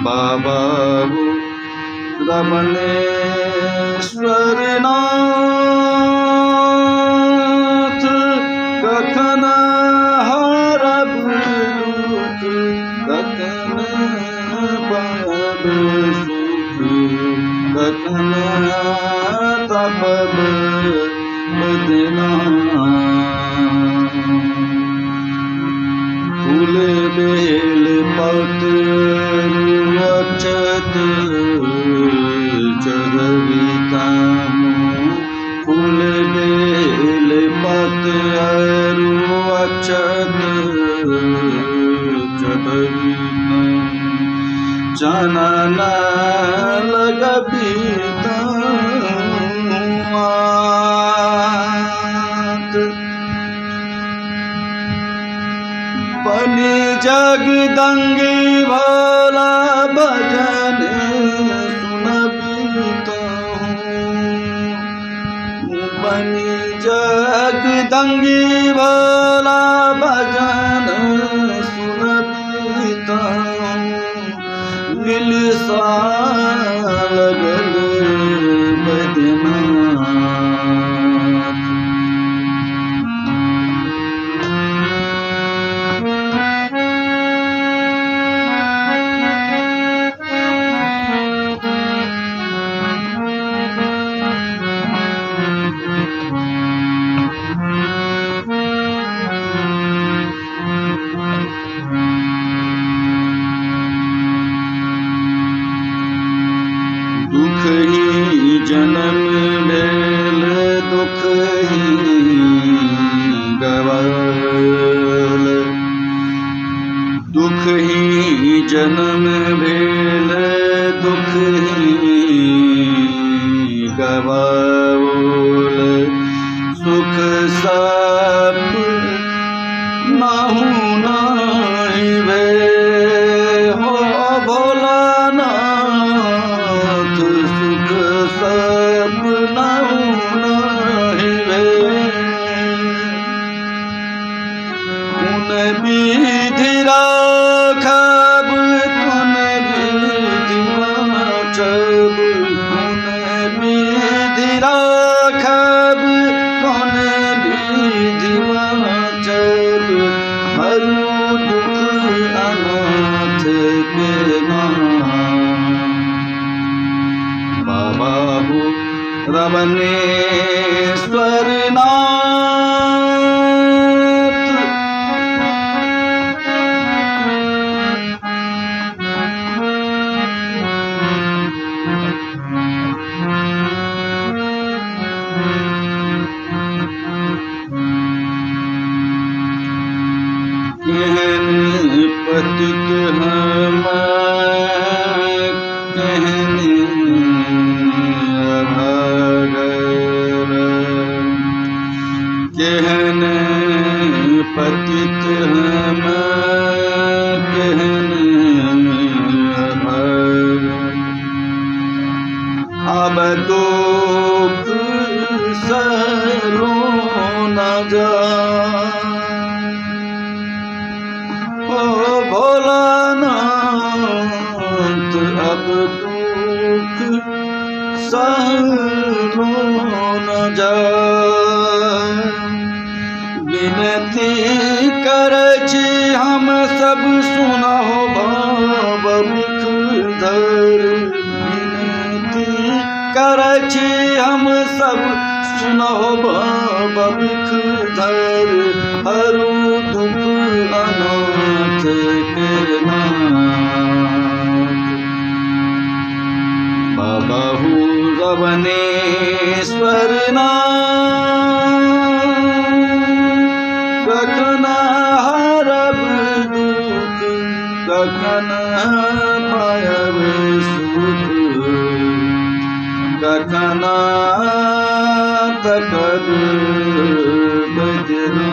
बाबा रमणेश्वर नाथ कखन हरब दुख कखन पाब सुख कखन तपब बदना फूल बेल पत्र अक्षत चरविकामो फूल बेल पत्र अक्षत चरविकामो चनन लगबीता बनी जगदंगी भोला भजन सुनबीता बनी जगदंगी भोला भजन सुनबीता दिल सा लगल बदनाथ दुख ही जन्म भेल दुख ही गवाल दुख ही जन्म भेल दुख ही गवाल सुख सब नाहु नाही भे हो भोला नाथ सुख सब नाहु नाही भे उन विधि राखब तुन विधि वाचब उन विधि राखब तुन विधि वाचब हरु दुख अनाथ के नाम बाबा रमणेश्वर नाथ कहन पतित हम कहन अभागर कहन पतित हम कहन अभागर अब दुख सहलो न जा ओ भोलानाथ अब दुख सहलो न जाय विनती करछि हम सब सुनहो बाबा मुखधर विनती करछि हम सब सुनहो बाबा मुखधर हरु दुख अनाथ के नाथ बाबा रमणेश्वर नाथ कखन हरब दुख कखन पायब सुख कखन तकब बदना